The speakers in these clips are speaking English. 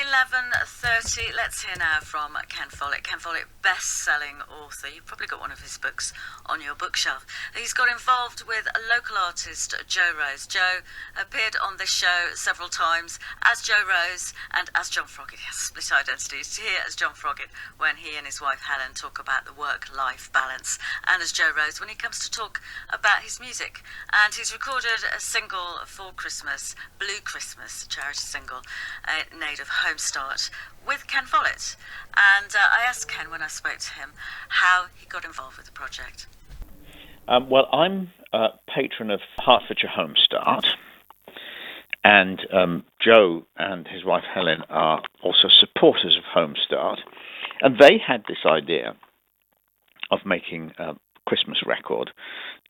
11:30. Let's hear now from Ken Follett. Ken Follett, best-selling author. You've probably got one of his books on your bookshelf. He's got involved with a local artist, Joe Rose. Joe appeared on this show several times as Joe Rose and as John Froggatt. He has split identities. Here as John Froggatt when he and his wife Helen talk about the work-life balance, and as Joe Rose when he comes to talk about his music. And he's recorded a single for Christmas, Blue Christmas, charity single, in aid of Home Start, with Ken Follett. And I asked Ken when I spoke to him how he got involved with the project. Well, I'm a patron of Hertfordshire Home Start, and Joe and his wife Helen are also supporters of Home Start, and they had this idea of making a Christmas record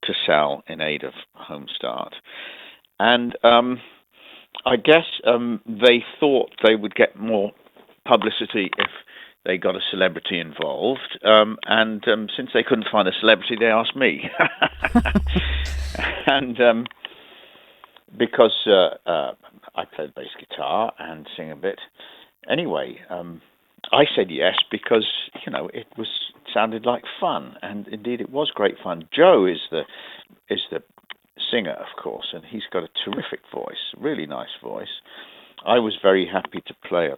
to sell in aid of Home Start. And I guess they thought they would get more publicity if they got a celebrity involved. And since they couldn't find a celebrity, they asked me. And because I played bass guitar and sing a bit. Anyway, I said yes because, it sounded like fun. And indeed, it was great fun. Joe is the singer, of course, and he's got a terrific voice, really nice voice. I was very happy to play a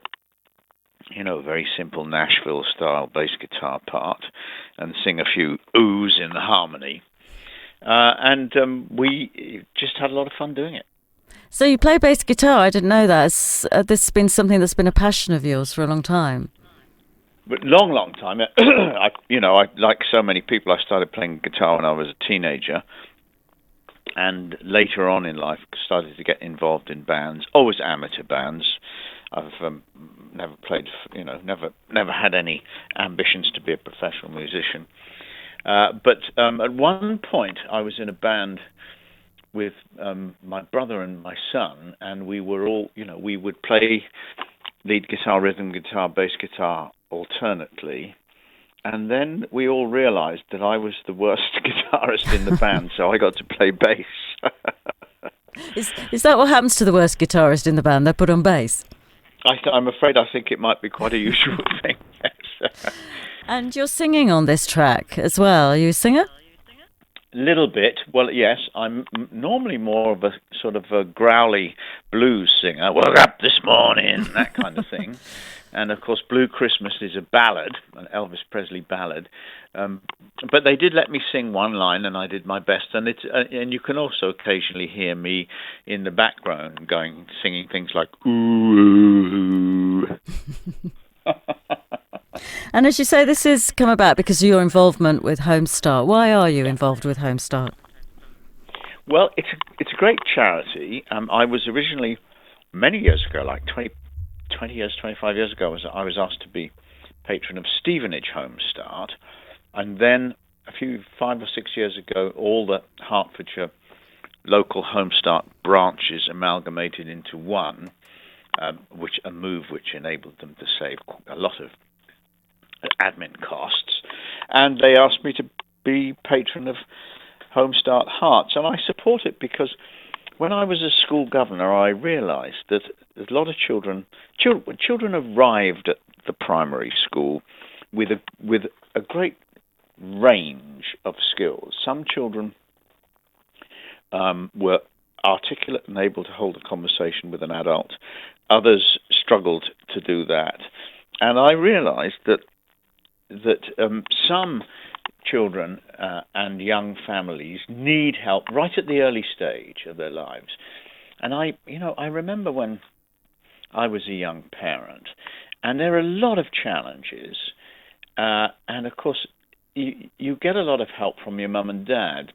very simple Nashville-style bass guitar part and sing a few oohs in the harmony. And we just had a lot of fun doing it. So you play bass guitar? I didn't know that. This has been something that's been a passion of yours for a long time. But long time. I like so many people, I started playing guitar when I was a teenager. And later on in life, started to get involved in bands, always amateur bands. I've never played, never had any ambitions to be a professional musician. But at one point, I was in a band with my brother and my son, and we were all, we would play lead guitar, rhythm guitar, bass guitar alternately. And then we all realized that I was the worst guitarist in the band, so I got to play bass. Is that what happens to the worst guitarist in the band? They're put on bass? I'm afraid I think it might be quite a usual thing, yes. And you're singing on this track as well. Are you a singer? Little bit. Well, yes, I'm normally more of a sort of a growly blues singer. Woke up this morning, that kind of thing. And, of course, Blue Christmas is a ballad, an Elvis Presley ballad. But they did let me sing one line, and I did my best. And and you can also occasionally hear me in the background singing things like, ooh. And as you say, this has come about because of your involvement with Home Start. Why are you involved with Home Start? Well, it's a great charity. I was originally, many years ago, like 25 years ago, I was asked to be patron of Stevenage Home Start, and then 5 or 6 years ago, all the Hertfordshire local Home Start branches amalgamated into one, which enabled them to save a lot of admin costs, and they asked me to be patron of Home Start Herts, and I support it because when I was a school governor, I realized that a lot of children arrived at the primary school with a great range of skills. Some children were articulate and able to hold a conversation with an adult. Others struggled to do that. And I realized that some children and young families need help right at the early stage of their lives. And I remember when I was a young parent, and there are a lot of challenges, and of course you get a lot of help from your mum and dad,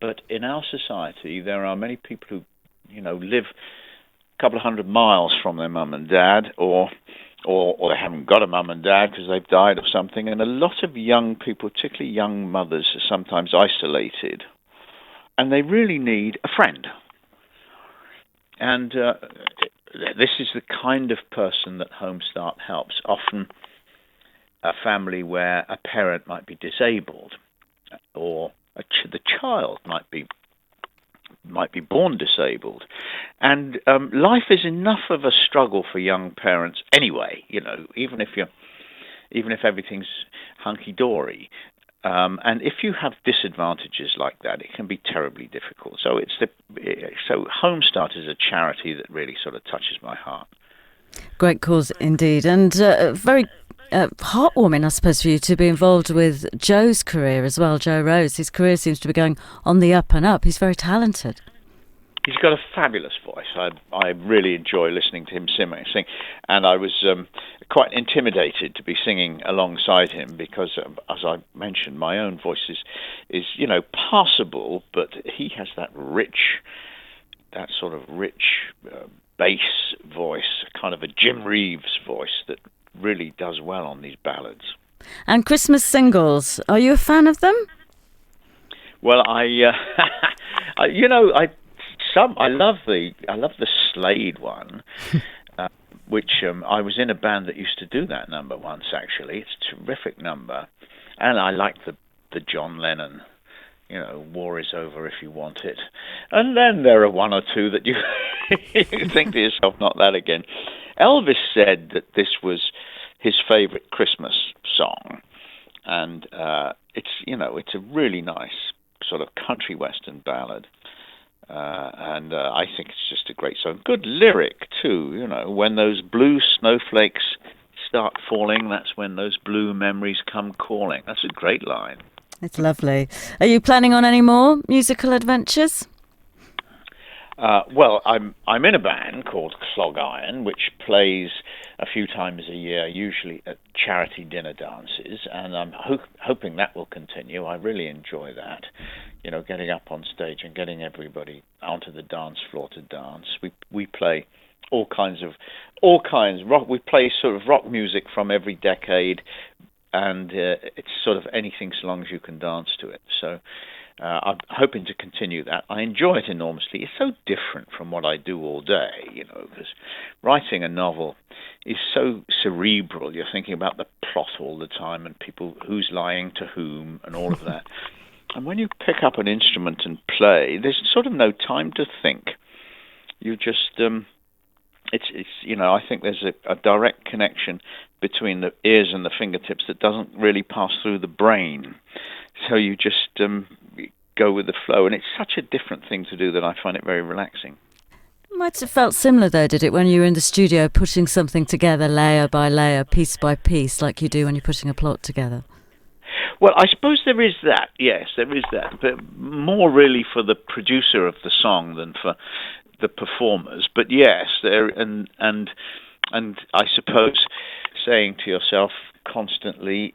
but in our society there are many people who live a couple of 100 miles from their mum and dad, or they haven't got a mum and dad because they've died or something. And a lot of young people, particularly young mothers, are sometimes isolated. And they really need a friend. And this is the kind of person that Home Start helps. Often a family where a parent might be disabled, or the child might be might be born disabled. And life is enough of a struggle for young parents anyway, even if everything's hunky-dory. And if you have disadvantages like that, it can be terribly difficult. So Home Start is a charity that really sort of touches my heart. Great cause indeed, and very heartwarming, I suppose, for you to be involved with Joe's career as well. Joe Rose, his career seems to be going on the up and up. He's very talented. He's got a fabulous voice. I really enjoy listening to him sing, and I was quite intimidated to be singing alongside him because, as I mentioned, my own voice is passable, but he has that sort of rich bass voice, kind of a Jim Reeves voice that really does well on these ballads. And Christmas singles, are you a fan of them? Well, I love the Slade one, which I was in a band that used to do that number once. Actually, it's a terrific number, and I like the John Lennon. War is over if you want it. And then there are one or two that you think to yourself, not that again. Elvis said that this was his favorite Christmas song, and it's a really nice sort of country western ballad. And I think it's just a great song. Good lyric, too. When those blue snowflakes start falling, that's when those blue memories come calling. That's a great line. It's lovely. Are you planning on any more musical adventures? Well, I'm in a band called Clog Iron, which plays a few times a year, usually at charity dinner dances, and I'm hoping that will continue. I really enjoy that, getting up on stage and getting everybody onto the dance floor to dance. We play all kinds rock. We play sort of rock music from every decade, and it's sort of anything so long as you can dance to it. So I'm hoping to continue that. I enjoy it enormously. It's so different from what I do all day, because writing a novel is so cerebral. You're thinking about the plot all the time and people who's lying to whom and all of that. And when you pick up an instrument and play, there's sort of no time to think. You just I think there's a direct connection between the ears and the fingertips that doesn't really pass through the brain. So you just go with the flow, and it's such a different thing to do that I find it very relaxing. Might have felt similar, though, did it, when you were in the studio putting something together layer by layer, piece by piece, like you do when you're putting a plot together? Well, I suppose there is that. Yes, there is that, but more really for the producer of the song than for the performers. But yes, there and I suppose saying to yourself constantly,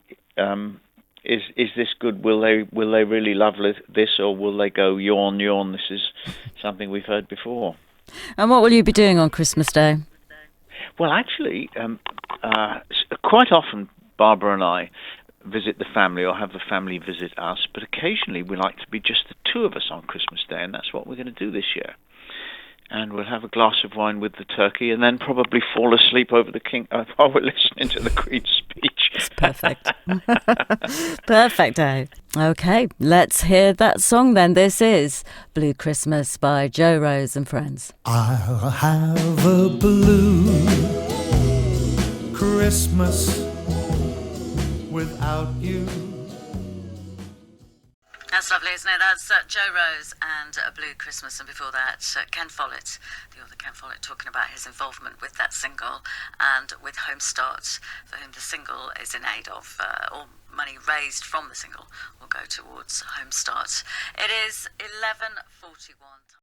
is this good? Will they really love this, or will they go yawn yawn? This is something we've heard before. And what will you be doing on Christmas Day? Well, actually, quite often Barbara and I visit the family or have the family visit us, but occasionally we like to be just the two of us on Christmas Day, and that's what we're going to do this year. And we'll have a glass of wine with the turkey, and then probably fall asleep over while we're listening to the Queen's speech. It's perfect. Perfect, Dave. Okay, let's hear that song then. This is Blue Christmas by Joe Rose and Friends. I'll have a blue Christmas without you. That's lovely, isn't it? That's Joe Rose and Blue Christmas, and before that, Ken Follett, the author Ken Follett, talking about his involvement with that single and with Home Start, for whom the single is in aid of, all money raised from the single will go towards Home Start. It is 11:41.